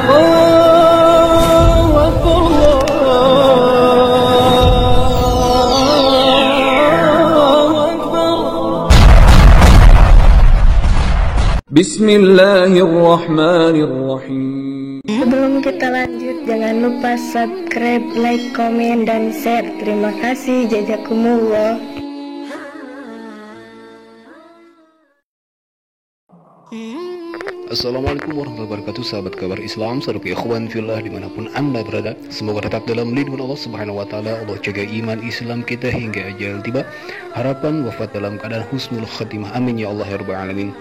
الله أكبر الله أكبر. بسم الله الرحمن الرحيم. Sebelum kita lanjut, jangan lupa subscribe, like, komen, dan share. Terima kasih. Jazakumullah. Assalamualaikum warahmatullahi wabarakatuh, sahabat kabar Islam, saudara ikhwan fillah dimanapun anda berada. Semoga tetap dalam lindungan Allah subhanahu wa ta'ala. Allah jaga iman Islam kita hingga ajal tiba. Harapan wafat dalam keadaan husnul khatimah, amin ya Allah ya rabbal alamin.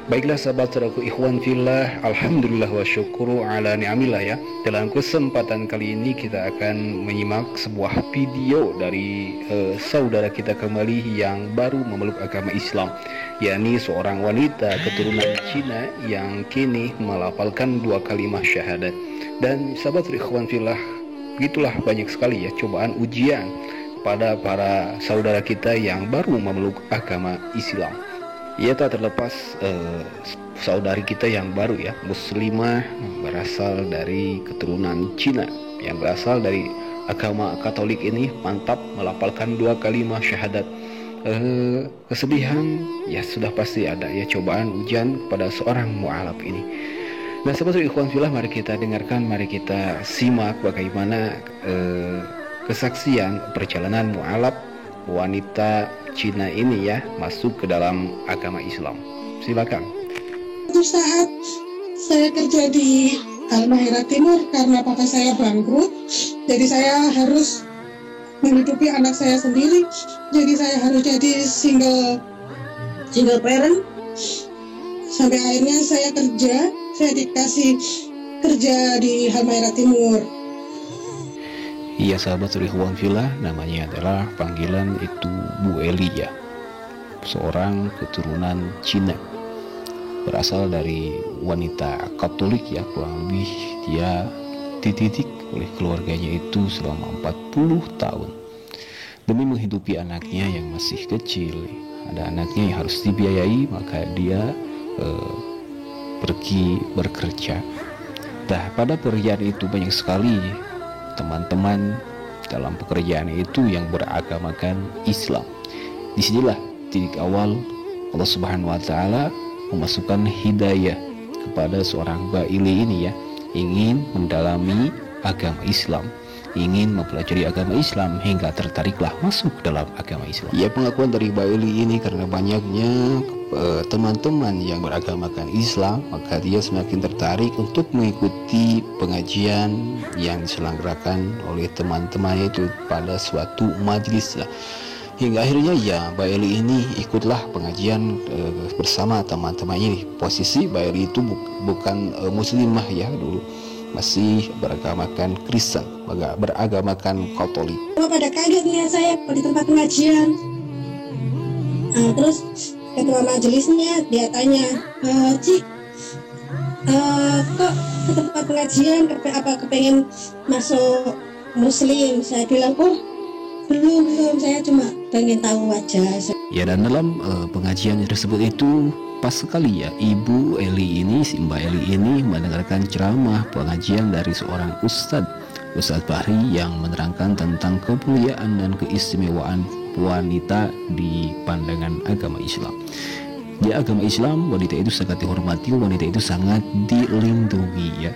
Baiklah sahabat saudaraku ikhwan fillah, alhamdulillah wa syukuru ala ni'amillah ya. Dalam kesempatan kali ini kita akan menyimak sebuah video dari saudara kita kembali yang baru memeluk agama Islam, yakni seorang wanita keturunan Cina yang kini melafalkan 2 kalimat syahadat. Dan sahabat ikhwan fillah, begitulah banyak sekali ya cobaan ujian kepada para saudara kita yang baru memeluk agama Islam. Ya, tak terlepas saudari kita yang baru ya, muslimah berasal dari keturunan Cina, yang berasal dari agama Katolik ini, mantap melafalkan 2 kalimat syahadat. Kesedihan ya sudah pasti ada ya, cobaan ujian pada seorang mu'alaf ini. Nah sahabat ikhwan fillah, mari kita dengarkan, mari kita simak bagaimana kesaksian perjalanan mu'alaf wanita Cina ini ya masuk ke dalam agama Islam. Silakan. Suatu saat saya kerja di Halmahera Timur karena papa saya bangkrut, jadi saya harus menghidupi anak saya sendiri. Jadi saya harus jadi single parent. Sampai akhirnya saya dikasih kerja di Halmahera Timur. Iya sahabat ikhwan fillah, namanya adalah panggilan itu Bu Eli ya, seorang keturunan Cina, berasal dari wanita Katolik ya, kurang lebih dia dididik oleh keluarganya itu selama 40 tahun demi menghidupi anaknya yang masih kecil. Ada anaknya yang harus dibiayai, maka dia pergi bekerja. Nah pada pekerjaan itu banyak sekali teman-teman dalam pekerjaan itu yang beragamakan Islam. Disinilah titik awal Allah Subhanahu wa ta'ala memasukkan hidayah kepada seorang Mbak Ili ini ya, ingin mendalami agama Islam, ingin mempelajari agama Islam hingga tertariklah masuk dalam agama Islam. Ya, pengakuan dari Mbak Ili ini karena banyaknya teman-teman yang beragamakan Islam, maka dia semakin tertarik untuk mengikuti pengajian yang diselenggarakan oleh teman-temannya itu pada suatu majelis lah. Hingga akhirnya ya Mbak Eli ini ikutlah pengajian bersama teman-temannya ini. Posisi Mbak Eli itu bukan muslimah ya, dulu masih beragamakan Kristen, beragamakan Katolik. Pada kaget nih saya di tempat pengajian. Terus ketua majelisnya dia tanya, Cik, kok ke tempat pengajian kepengen masuk muslim? Saya bilang, oh belum, saya cuma pengen tahu aja. Ya, dan dalam pengajian tersebut itu pas sekali ya Ibu Eli ini, si Mbak Eli ini mendengarkan ceramah pengajian dari seorang Ustadz Bahri yang menerangkan tentang kemuliaan dan keistimewaan wanita di pandangan agama Islam. Di agama Islam wanita itu sangat dihormati, wanita itu sangat dilindungi ya.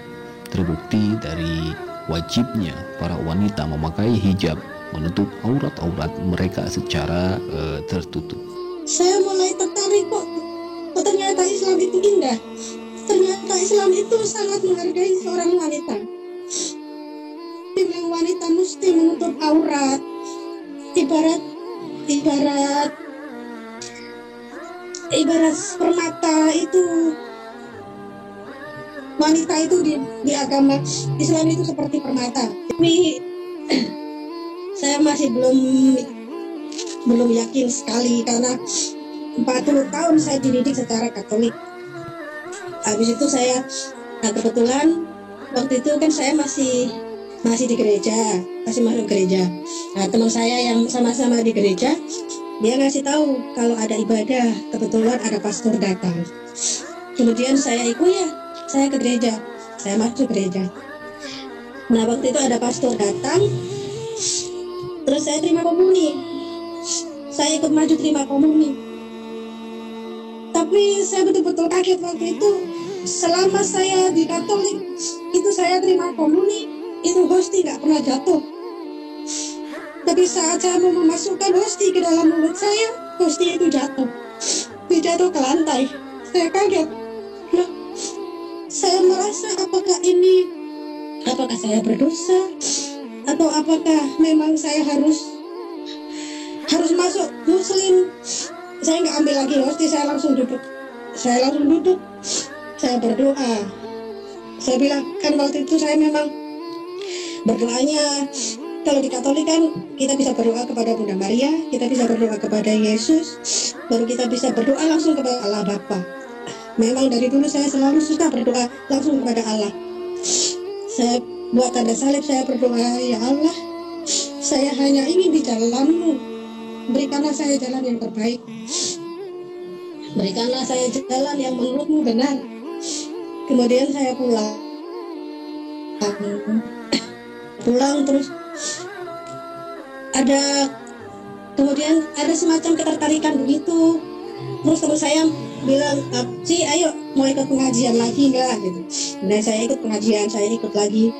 Terbukti dari wajibnya para wanita memakai hijab, menutup aurat-aurat mereka secara tertutup. Saya mulai tertarik kok ternyata Islam itu indah. Ternyata Islam itu sangat menghargai seorang wanita. Dibilang wanita mesti menutup aurat, ibarat permata itu. Wanita itu di agama Islam itu seperti permata. Tapi saya masih belum yakin sekali karena 40 tahun saya dididik secara Katolik. Habis itu saya kebetulan waktu itu kan saya masih di gereja, masih masuk gereja. Nah, teman saya yang sama-sama di gereja, dia ngasih tahu kalau ada ibadah, kebetulan ada pastor datang. Kemudian saya ikut ya, saya ke gereja. saya masuk gereja. Nah waktu itu ada pastor datang, terus saya terima komuni. Saya ikut maju terima komuni. Tapi saya betul-betul kaget waktu itu. Selama saya di Katolik, itu saya terima komuni, itu hosti nggak pernah jatuh. Tapi saat saya mau memasukkan hosti ke dalam mulut saya, hosti itu jatuh. Dia jatuh ke lantai. Saya kaget. Loh, saya merasa apakah saya berdosa? Atau apakah memang saya harus masuk Muslim? Saya nggak ambil lagi hosti, saya langsung duduk. Saya berdoa. Saya bilang, kan waktu itu saya memang berdoanya, kalau di Katolik kan kita bisa berdoa kepada Bunda Maria, kita bisa berdoa kepada Yesus, baru kita bisa berdoa langsung kepada Allah Bapa. Memang dari dulu saya selalu suka berdoa langsung kepada Allah. Saya buat tanda salib, saya berdoa, ya Allah, saya hanya ingin di jalan-Mu, berikanlah saya jalan yang terbaik, berikanlah saya jalan yang menurut-Mu benar. Kemudian saya pulang terus kemudian ada semacam ketertarikan begitu. Terus saya bilang, Ci, ayo mau ikut pengajian lagi nggak? Gitu. Nah saya ikut pengajian, saya ikut lagi.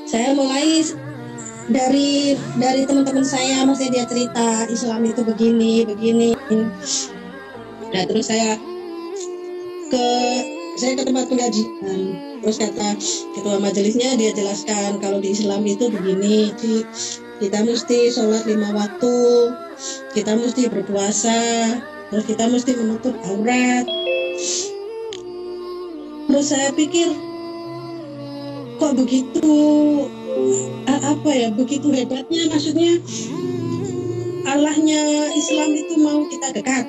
Saya mulai dari teman-teman saya, maksudnya dia cerita Islam itu begini. Nah terus saya ke tempat pengajian, terus kata ketua majelisnya, dia jelaskan kalau di Islam itu begini, kita mesti sholat 5 waktu, kita mesti berpuasa, terus kita mesti menutup aurat. Terus saya pikir, kok begitu begitu hebatnya, maksudnya Allahnya Islam itu mau kita dekat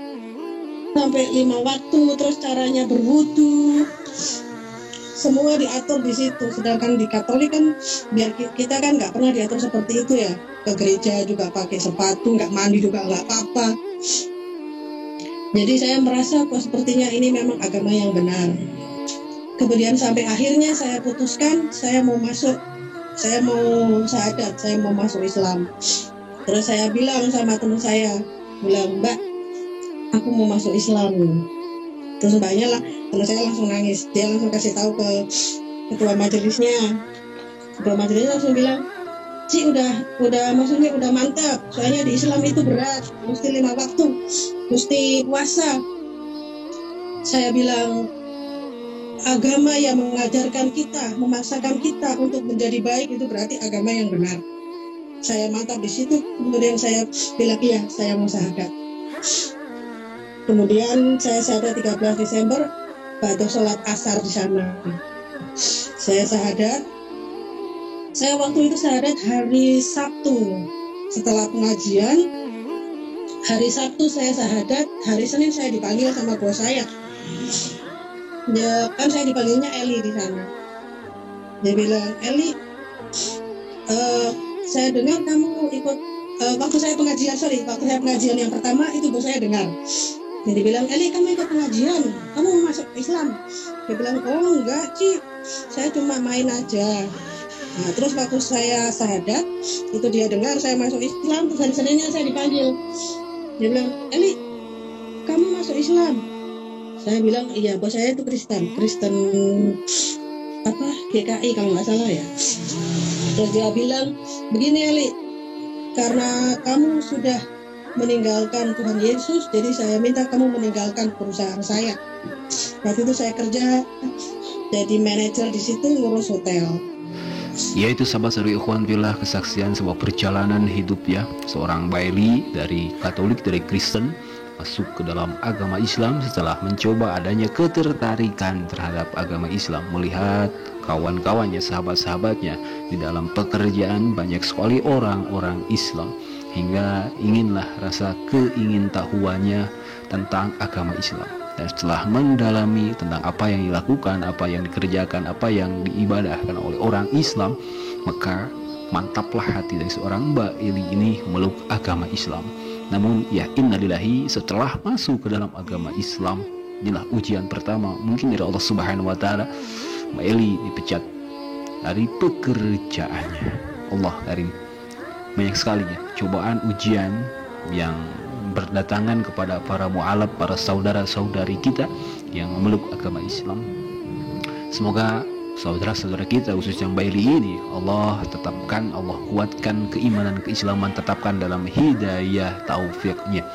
sampai 5 waktu, terus caranya berwudu, semua diatur di situ. Sedangkan di Katolik kan, biar kita kan nggak pernah diatur seperti itu ya. Ke gereja juga pakai sepatu, nggak mandi juga nggak apa-apa. Jadi saya merasa kok sepertinya ini memang agama yang benar. Kemudian sampai akhirnya saya putuskan, saya mau syahadat, saya mau masuk Islam. Terus saya bilang sama teman saya, Mbak, aku mau masuk Islam. Terus mbaknya lah, teman saya langsung nangis. Dia langsung kasih tahu ke ketua majelisnya. Ketua majelisnya langsung bilang, Ci, udah maksudnya udah mantap. Soalnya di Islam itu berat, mesti 5 waktu, mesti puasa. Saya bilang, agama yang mengajarkan kita, memaksakan kita untuk menjadi baik itu berarti agama yang benar. Saya mantap di situ. Kemudian saya bilang, iya, saya mau syahadat. Kemudian saya syahadat 13 Desember pada sholat asar di sana. Saya syahadat. Saya waktu itu syahadat hari Sabtu setelah pengajian. Hari Sabtu saya syahadat. Hari Senin saya dipanggil sama bos saya. Ya, kan saya dipanggilnya Eli di sana. Dia bilang, Eli, saya dengar kamu ikut waktu saya pengajian yang pertama itu bos saya dengar. Jadi bilang, Eli, kamu ikut pengajian, kamu mau masuk Islam? Dia bilang, oh enggak, Ci, saya cuma main aja. Nah, terus waktu saya syahadat, itu dia dengar saya masuk Islam, terus hari Seninnya saya dipanggil. Dia bilang, Eli, kamu masuk Islam? Saya bilang, iya, bos saya itu Kristen GKI kalau nggak salah ya. Terus dia bilang, begini Eli, karena kamu sudah meninggalkan Tuhan Yesus, jadi saya minta kamu meninggalkan perusahaan saya. Waktu itu saya kerja jadi manajer di situ, ngurus hotel. Yaitu sahabat saudari ikhwan fillah, kesaksian sebuah perjalanan hidup ya, seorang Bailey dari Katolik, dari Kristen masuk ke dalam agama Islam setelah mencoba adanya ketertarikan terhadap agama Islam, melihat kawan-kawannya, sahabat-sahabatnya di dalam pekerjaan banyak sekali orang-orang Islam, hingga inginlah rasa keingintahuannya tentang agama Islam. Dan setelah mendalami tentang apa yang dilakukan, apa yang dikerjakan, apa yang diibadahkan oleh orang Islam, maka mantaplah hati dari seorang Mbak Eli ini meluk agama Islam. Namun ya innalillahi, setelah masuk ke dalam agama Islam, inilah ujian pertama mungkin dari Allah Subhanahu wa taala Mbak Eli dipecat dari pekerjaannya. Allah karim. Banyak sekali ya cobaan, ujian yang berdatangan kepada para mu'alaf, para saudara-saudari kita yang memeluk agama Islam. Semoga saudara-saudara kita khususnya Mbak Eli ini Allah tetapkan, Allah kuatkan keimanan, keislaman, tetapkan dalam hidayah taufiknya.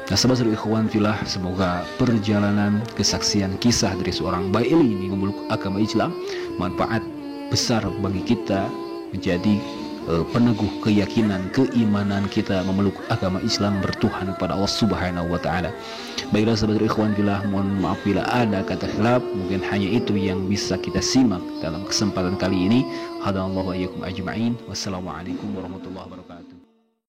Nah, sahabat ikhwan fillah, semoga perjalanan kesaksian kisah dari seorang Mbak Eli ini memeluk agama Islam manfaat besar bagi kita, menjadi peneguh keyakinan, keimanan kita memeluk agama Islam, bertuhan kepada Allah Subhanahu wa taala. Baiklah sahabat ikhwan fillah, mohon maaf bila ada kata khilaf, mungkin hanya itu yang bisa kita simak dalam kesempatan kali ini. Hadallahu wa iyyakum ajma'in. Wassalamualaikum warahmatullahi wabarakatuh.